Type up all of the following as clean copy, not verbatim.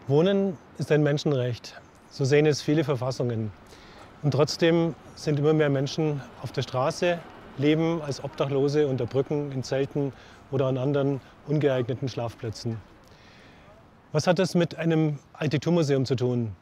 Wohnen ist ein Menschenrecht. So sehen es viele Verfassungen. Und trotzdem sind immer mehr Menschen auf der Straße, leben als Obdachlose unter Brücken, in Zelten oder an anderen ungeeigneten Schlafplätzen. Was hat das mit einem Architekturmuseum zu tun?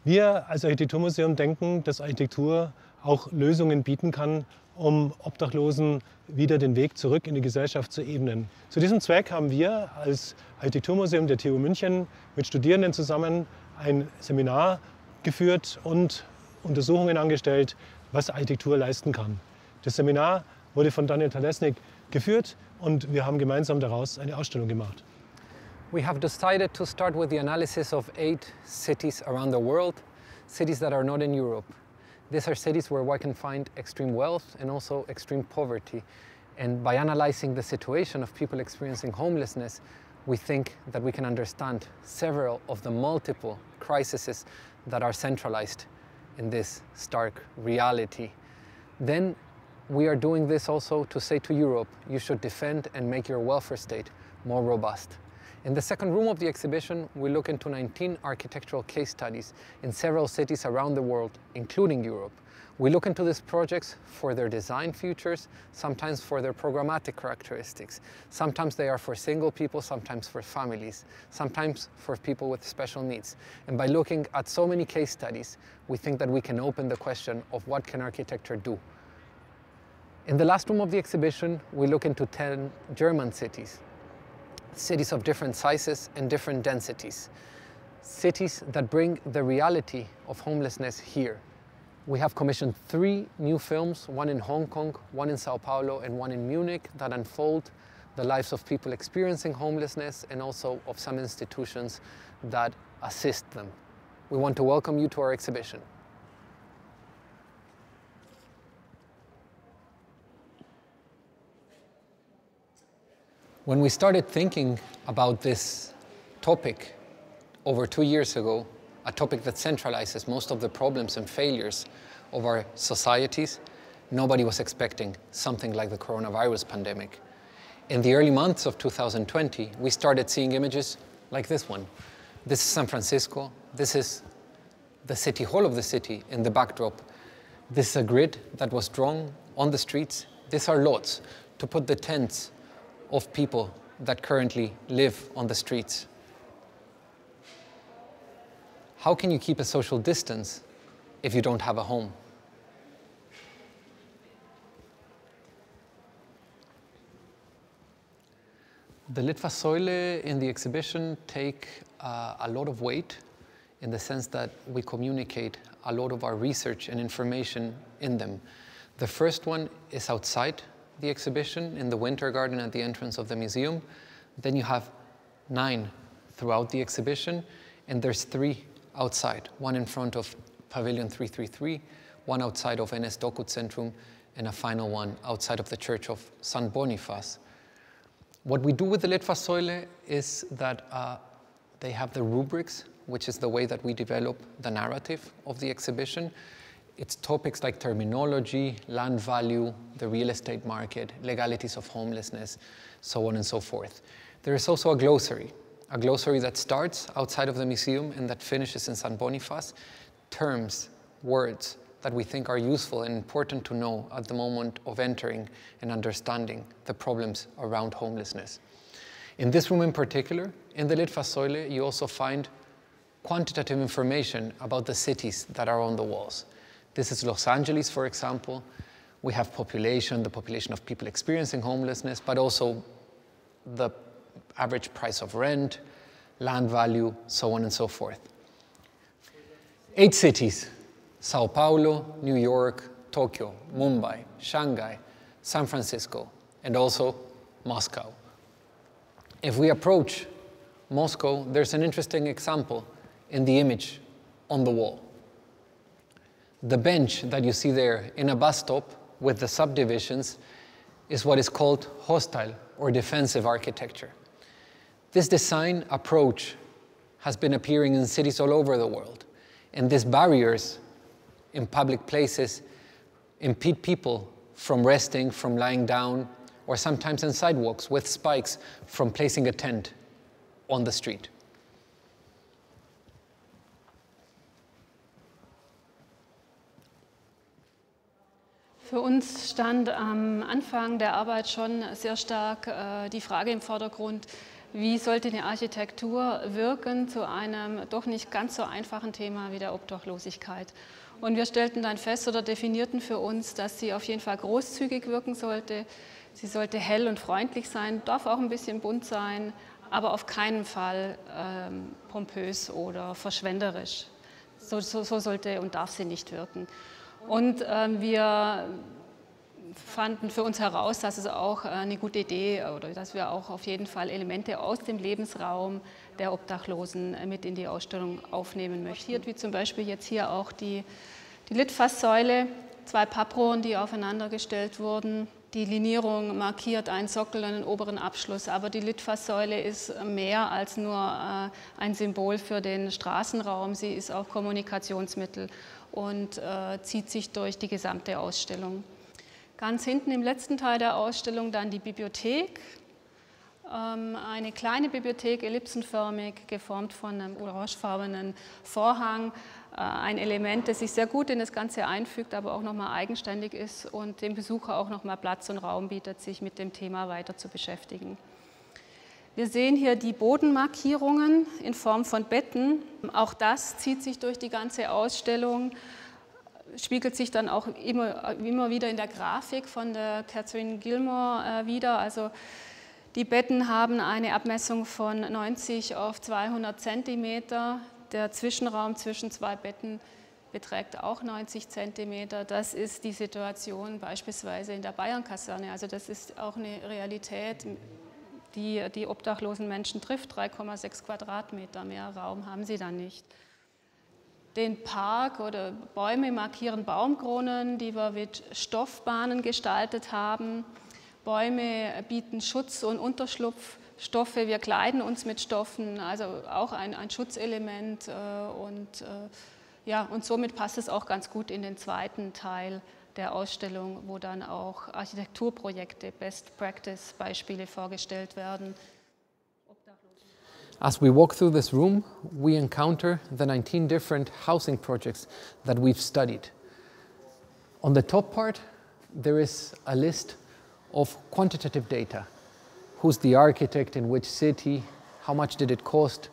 Wir als Architekturmuseum denken, dass Architektur auch Lösungen bieten kann, um Obdachlosen wieder den Weg zurück in die Gesellschaft zu ebnen. Zu diesem Zweck haben wir als Architekturmuseum der TU München mit Studierenden zusammen ein Seminar geführt und Untersuchungen angestellt, was Architektur leisten kann. Das Seminar wurde von Daniel Talesnik geführt und wir haben gemeinsam daraus eine Ausstellung gemacht. We have decided to start with the analysis of 8 cities around the world, cities that are not in Europe. These are cities where one can find extreme wealth and also extreme poverty. And by analyzing the situation of people experiencing homelessness, we think that we can understand several of the multiple crises that are centralized in this stark reality. Then we are doing this also to say to Europe, you should defend and make your welfare state more robust. In the second room of the exhibition, we look into 19 architectural case studies in several cities around the world, including Europe. We look into these projects for their design features, sometimes for their programmatic characteristics. Sometimes they are for single people, sometimes for families, sometimes for people with special needs. And by looking at so many case studies, we think that we can open the question of what can architecture do. In the last room of the exhibition, we look into 10 German cities. Cities of different sizes and different densities. Cities that bring the reality of homelessness here. We have commissioned 3 new films, one in Hong Kong, one in Sao Paulo, and one in Munich, that unfold the lives of people experiencing homelessness and also of some institutions that assist them. We want to welcome you to our exhibition. When we started thinking about this topic over 2 years ago, a topic that centralizes most of the problems and failures of our societies, nobody was expecting something like the coronavirus pandemic. In the early months of 2020, we started seeing images like this one. This is San Francisco. This is the city hall of the city in the backdrop. This is a grid that was drawn on the streets. These are lots to put the tents of people that currently live on the streets. How can you keep a social distance if you don't have a home? The Litfaßsäule in the exhibition take a lot of weight in the sense that we communicate a lot of our research and information in them. The first one is outside the exhibition in the Winter Garden at the entrance of the museum. Then you have 9 throughout the exhibition, and there's 3 outside, one in front of Pavilion 333, one outside of NS Dokuzentrum, and a final one outside of the Church of St. Boniface. What we do with the Litfaßsäule is that they have the rubrics, which is the way that we develop the narrative of the exhibition. It's topics like terminology, land value, the real estate market, legalities of homelessness, so on and so forth. There is also a glossary that starts outside of the museum and that finishes in St. Boniface. Terms, words that we think are useful and important to know at the moment of entering and understanding the problems around homelessness. In this room in particular, in the Litfaßsäule, you also find quantitative information about the cities that are on the walls. This is Los Angeles, for example. We have the population of people experiencing homelessness, but also the average price of rent, land value, so on and so forth. 8 cities: Sao Paulo, New York, Tokyo, Mumbai, Shanghai, San Francisco, and also Moscow. If we approach Moscow, there's an interesting example in the image on the wall. The bench that you see there in a bus stop with the subdivisions is what is called hostile or defensive architecture. This design approach has been appearing in cities all over the world, and these barriers in public places impede people from resting, from lying down, or sometimes in sidewalks with spikes from placing a tent on the street. Für uns stand am Anfang der Arbeit schon sehr stark die Frage im Vordergrund, wie sollte eine Architektur wirken zu einem doch nicht ganz so einfachen Thema wie der Obdachlosigkeit. Und wir stellten dann fest oder definierten für uns, dass sie auf jeden Fall großzügig wirken sollte. Sie sollte hell und freundlich sein, darf auch ein bisschen bunt sein, aber auf keinen Fall pompös oder verschwenderisch. So sollte und darf sie nicht wirken. Und wir fanden für uns heraus, dass es auch eine gute Idee oder dass wir auch auf jeden Fall Elemente aus dem Lebensraum der Obdachlosen mit in die Ausstellung aufnehmen möchten. Wie zum Beispiel jetzt hier auch die Litfaßsäule, 2 Papprohren, die aufeinander gestellt wurden. Die Linierung markiert einen Sockel und einen oberen Abschluss, aber die Litfaßsäule ist mehr als nur ein Symbol für den Straßenraum. Sie ist auch Kommunikationsmittel und zieht sich durch die gesamte Ausstellung. Ganz hinten im letzten Teil der Ausstellung dann die Bibliothek. Eine kleine Bibliothek, ellipsenförmig, geformt von einem orangefarbenen Vorhang. Ein Element, das sich sehr gut in das Ganze einfügt, aber auch nochmal eigenständig ist und dem Besucher auch nochmal Platz und Raum bietet, sich mit dem Thema weiter zu beschäftigen. Wir sehen hier die Bodenmarkierungen in Form von Betten. Auch das zieht sich durch die ganze Ausstellung, spiegelt sich dann auch immer wieder in der Grafik von der Catherine Gilmore wieder. Also die Betten haben eine Abmessung von 90 auf 200 Zentimeter. Der Zwischenraum zwischen 2 Betten beträgt auch 90 Zentimeter. Das ist die Situation beispielsweise in der Bayernkaserne. Also das ist auch eine Realität, die die obdachlosen Menschen trifft. 3,6 Quadratmeter mehr Raum haben sie dann nicht. Den Park oder Bäume markieren Baumkronen, die wir mit Stoffbahnen gestaltet haben. Bäume bieten Schutz und Unterschlupfstoffe. Wir kleiden uns mit Stoffen, also auch ein Schutzelement. Und somit passt es auch ganz gut in den zweiten Teil der Ausstellung, wo dann auch Architekturprojekte, Best-Practice-Beispiele vorgestellt werden. As we walk through this room, we encounter the 19 different housing projects that we've studied. On the top part, there is a list of quantitative data. Who's the architect, in which city, how much did it cost,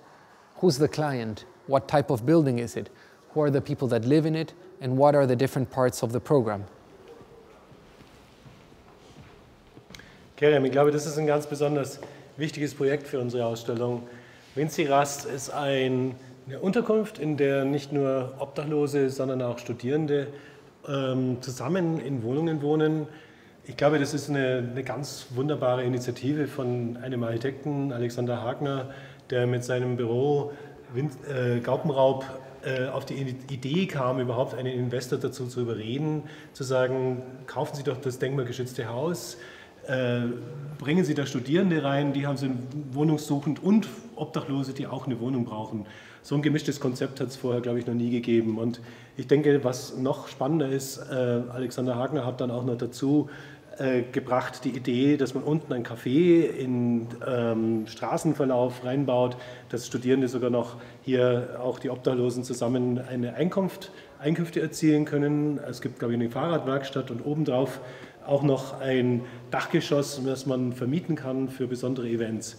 who's the client, what type of building is it, who are the people that live in it, and what are the different parts of the program. Kerem, ich glaube, das ist ein ganz besonders wichtiges Projekt für unsere Ausstellung. Vinci Rast ist eine Unterkunft, in der nicht nur Obdachlose, sondern auch Studierende zusammen in Wohnungen wohnen. Ich glaube, das ist eine ganz wunderbare Initiative von einem Architekten, Alexander Hagner, der mit seinem Büro Gaupenraub auf die Idee kam, überhaupt einen Investor dazu zu überreden, zu sagen, kaufen Sie doch das denkmalgeschützte Haus, bringen Sie da Studierende rein, die haben sie wohnungssuchend und Obdachlose, die auch eine Wohnung brauchen. So ein gemischtes Konzept hat es vorher, glaube ich, noch nie gegeben. Und ich denke, was noch spannender ist, Alexander Hagner hat dann auch noch dazu gebracht die Idee, dass man unten ein Café in Straßenverlauf reinbaut, dass Studierende sogar noch hier auch die Obdachlosen zusammen eine Einkünfte erzielen können. Es gibt, glaube ich, eine Fahrradwerkstatt und obendrauf auch noch ein Dachgeschoss, das man vermieten kann für besondere Events.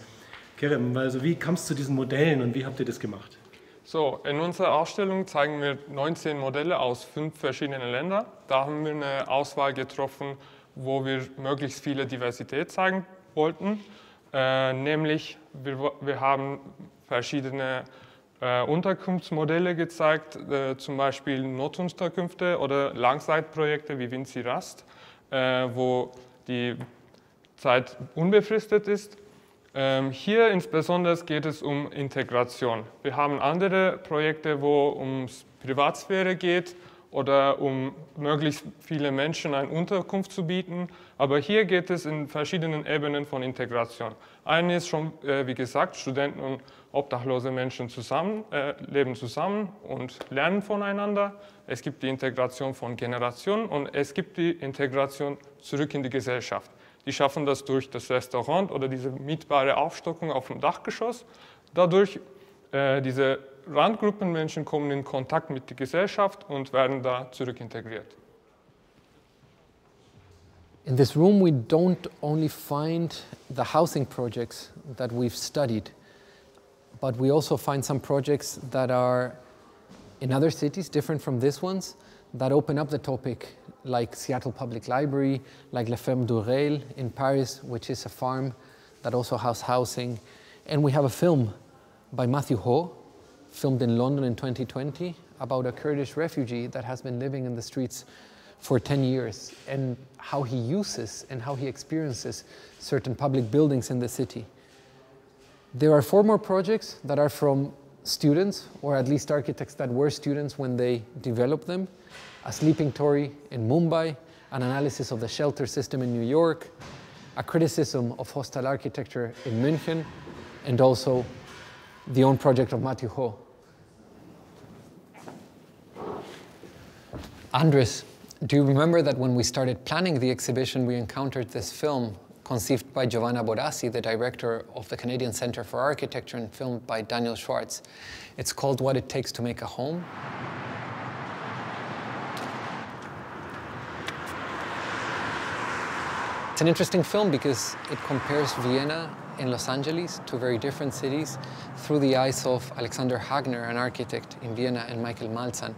Kerem, also wie kam es zu diesen Modellen und wie habt ihr das gemacht? So, in unserer Ausstellung zeigen wir 19 Modelle aus 5 verschiedenen Ländern. Da haben wir eine Auswahl getroffen, wo wir möglichst viele Diversität zeigen wollten. Nämlich, wir haben verschiedene Unterkunftsmodelle gezeigt, zum Beispiel Notunterkünfte oder Langzeitprojekte wie Vinci Rast, wo die Zeit unbefristet ist. Hier insbesondere geht es um Integration. Wir haben andere Projekte, wo es um Privatsphäre geht oder um möglichst viele Menschen eine Unterkunft zu bieten. Aber hier geht es in verschiedenen Ebenen von Integration. Eine ist schon, wie gesagt, Studenten und obdachlose Menschen leben zusammen und lernen voneinander. Es gibt die Integration von Generationen und es gibt die Integration zurück in die Gesellschaft. Die schaffen das durch das Restaurant oder diese mietbare Aufstockung auf dem Dachgeschoss. Dadurch, diese Randgruppenmenschen kommen in Kontakt mit der Gesellschaft und werden da zurück integriert. In this room, we don't only find the housing projects that we've studied, but we also find some projects that are in other cities, different from these ones, that open up the topic, like Seattle Public Library, like La Ferme d'Urel in Paris, which is a farm that also has housing. And we have a film by Matthew Ho, filmed in London in 2020, about a Kurdish refugee that has been living in the streets for 10 years, and how he uses and how he experiences certain public buildings in the city. There are 4 more projects that are from students, or at least architects that were students when they developed them. A sleeping Tory in Mumbai, an analysis of the shelter system in New York, a criticism of hostile architecture in München, and also the own project of Matthew Ho. Andres, do you remember that when we started planning the exhibition, we encountered this film conceived by Giovanna Borassi, the director of the Canadian Centre for Architecture, and filmed by Daniel Schwartz. It's called What It Takes to Make a Home. It's an interesting film because it compares Vienna and Los Angeles, two very different cities, through the eyes of Alexander Hagner, an architect in Vienna, and Michael Malzahn,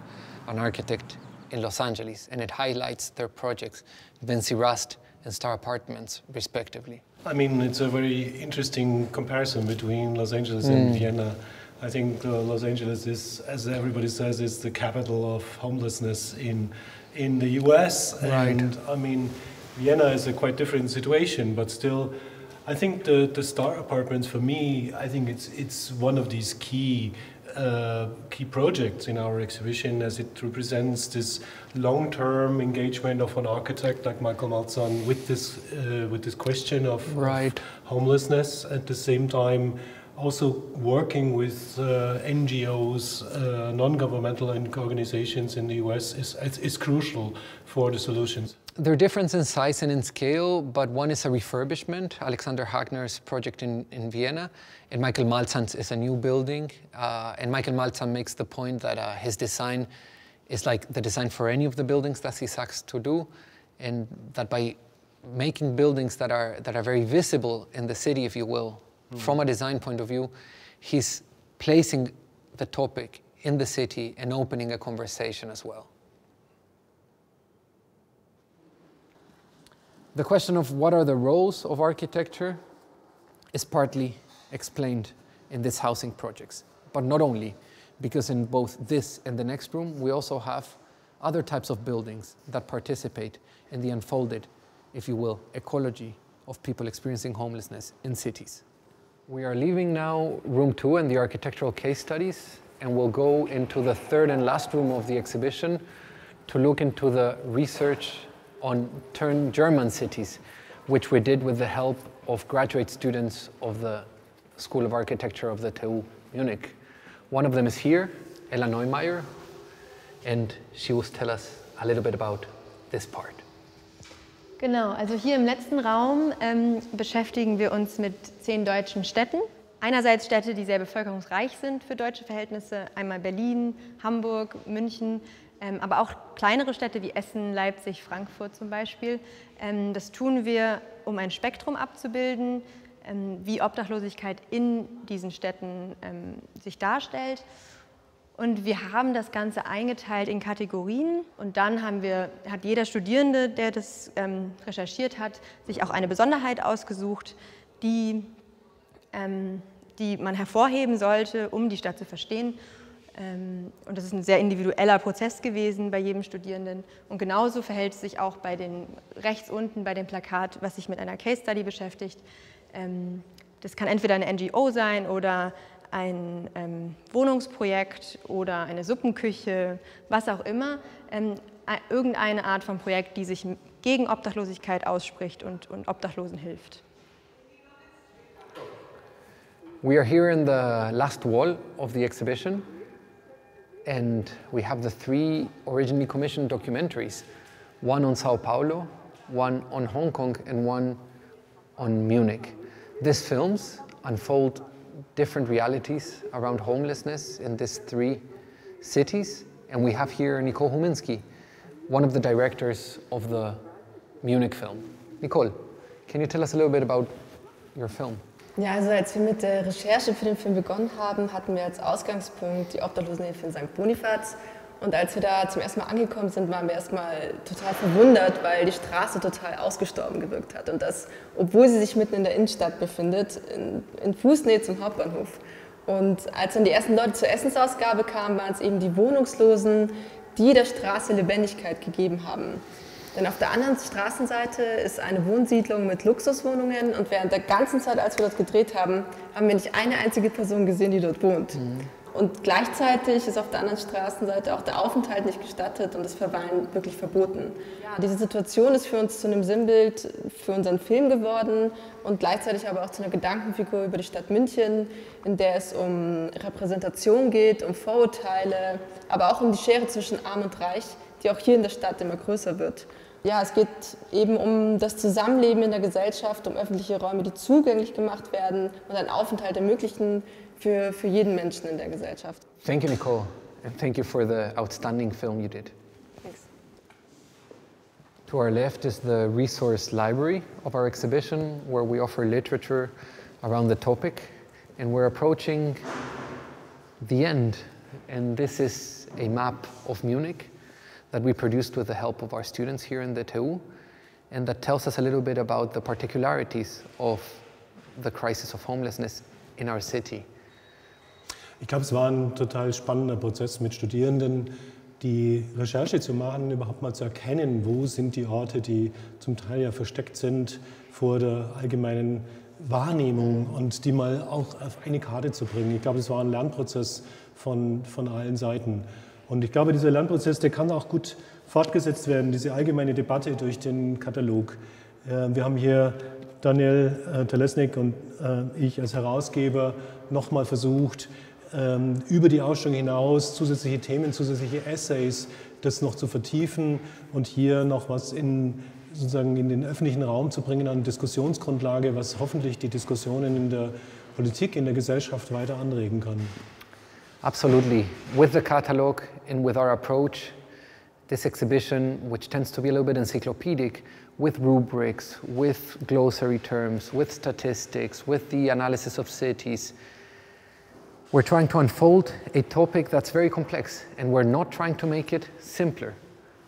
an architect in Los Angeles, and it highlights their projects, Vinci Rust and Star Apartments, respectively. I mean, it's a very interesting comparison between Los Angeles and Vienna. I think Los Angeles is, as everybody says, is the capital of homelessness in the US. Right. And I mean, Vienna is a quite different situation, but still, I think the Star Apartments, for me, I think it's one of these key projects in our exhibition, as it represents this long-term engagement of an architect like Michael Malzahn with this question of homelessness. At the same time, also working with NGOs, non-governmental organizations in the US is crucial for the solutions. They're different in size and in scale, but one is a refurbishment, Alexander Hagner's project in Vienna, and Michael Malzahn's is a new building. And Michael Malzahn makes the point that his design is like the design for any of the buildings that he seeks to do, and that by making buildings that are very visible in the city, if you will, from a design point of view, he's placing the topic in the city and opening a conversation as well. The question of what are the roles of architecture is partly explained in these housing projects, but not only, because in both this and the next room, we also have other types of buildings that participate in the unfolded, if you will, ecology of people experiencing homelessness in cities. We are leaving now room 2 and the architectural case studies, and we'll go into the third and last room of the exhibition to look into the research on German cities, which we did with the help of graduate students of the School of Architecture of the TU Munich. One of them is here, Ella Neumeier, and she will tell us a little bit about this part. Genau, also hier im letzten Raum beschäftigen wir uns mit 10 deutschen Städten. Einerseits Städte, die sehr bevölkerungsreich sind für deutsche Verhältnisse, einmal Berlin, Hamburg, München, aber auch kleinere Städte wie Essen, Leipzig, Frankfurt zum Beispiel. Das tun wir, um ein Spektrum abzubilden, wie Obdachlosigkeit in diesen Städten sich darstellt. Und wir haben das Ganze eingeteilt in Kategorien, und dann hat jeder Studierende, der das recherchiert hat, sich auch eine Besonderheit ausgesucht, die man hervorheben sollte, um die Stadt zu verstehen. Und das ist ein sehr individueller Prozess gewesen bei jedem Studierenden. Und genauso verhält es sich auch bei den rechts unten bei dem Plakat, was sich mit einer Case Study beschäftigt. Das kann entweder eine NGO sein oder ein Wohnungsprojekt oder eine Suppenküche, was auch immer. Irgendeine Art von Projekt, die sich gegen Obdachlosigkeit ausspricht und Obdachlosen hilft. We are here in the last wall of the exhibition, and we have the 3 originally commissioned documentaries, one on Sao Paulo, one on Hong Kong, and one on Munich. These films unfold different realities around homelessness in these 3 cities, and we have here Nicole Huminski, one of the directors of the Munich film. Nicole, can you tell us a little bit about your film? Ja, also als wir mit der Recherche für den Film begonnen haben, hatten wir als Ausgangspunkt die Obdachlosenhilfe in St. Bonifaz. Und als wir da zum ersten Mal angekommen sind, waren wir erstmal total verwundert, weil die Straße total ausgestorben gewirkt hat. Und das, obwohl sie sich mitten in der Innenstadt befindet, in Fußnähe zum Hauptbahnhof. Und als dann die ersten Leute zur Essensausgabe kamen, waren es eben die Wohnungslosen, die der Straße Lebendigkeit gegeben haben. Denn auf der anderen Straßenseite ist eine Wohnsiedlung mit Luxuswohnungen und während der ganzen Zeit, als wir dort gedreht haben, haben wir nicht eine einzige Person gesehen, die dort wohnt. Und gleichzeitig ist auf der anderen Straßenseite auch der Aufenthalt nicht gestattet und das Verweilen wirklich verboten. Ja, diese Situation ist für uns zu einem Sinnbild für unseren Film geworden und gleichzeitig aber auch zu einer Gedankenfigur über die Stadt München, in der es um Repräsentation geht, um Vorurteile, aber auch um die Schere zwischen Arm und Reich, die auch hier in der Stadt immer größer wird. Ja, es geht eben um das Zusammenleben in der Gesellschaft, um öffentliche Räume, die zugänglich gemacht werden und einen Aufenthalt ermöglichen für jeden Menschen in der Gesellschaft. Thank you, Nicole, and thank you for the outstanding film you did. Thanks. To our left is the resource library of our exhibition, where we offer literature around the topic, and we're approaching the end. And this is a map of Munich that we produced with the help of our students here in the TU, and that tells us a little bit about the particularities of the crisis of homelessness in our city. Ich glaube, es war ein total spannender Prozess mit Studierenden, die Recherche zu machen, überhaupt mal zu erkennen, wo sind die Orte, die zum Teil ja versteckt sind vor der allgemeinen Wahrnehmung und die mal auch auf eine Karte zu bringen. Ich glaube, es war ein Lernprozess von allen Seiten. Und ich glaube, dieser Lernprozess, der kann auch gut fortgesetzt werden, diese allgemeine Debatte durch den Katalog. Wir haben hier Daniel Telesnik und ich als Herausgeber nochmal versucht, über die Ausstellung hinaus zusätzliche Themen, zusätzliche Essays, das noch zu vertiefen und hier noch was sozusagen in den öffentlichen Raum zu bringen an Diskussionsgrundlage, was hoffentlich die Diskussionen in der Politik, in der Gesellschaft weiter anregen kann. Absolutely. With the catalog and with our approach, this exhibition, which tends to be a little bit encyclopedic, with rubrics, with glossary terms, with statistics, with the analysis of cities, we're trying to unfold a topic that's very complex, and we're not trying to make it simpler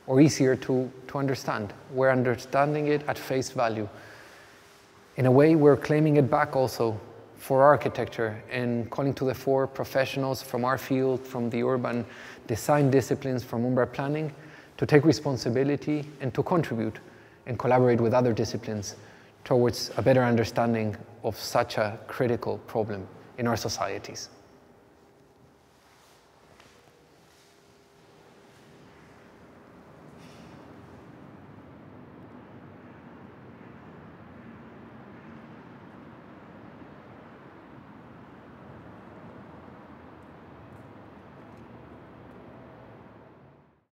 or easier to understand. We're understanding it at face value. In a way, we're claiming it back also for architecture and calling to the fore professionals from our field, from the urban design disciplines, from urban planning, to take responsibility and to contribute and collaborate with other disciplines towards a better understanding of such a critical problem in our societies.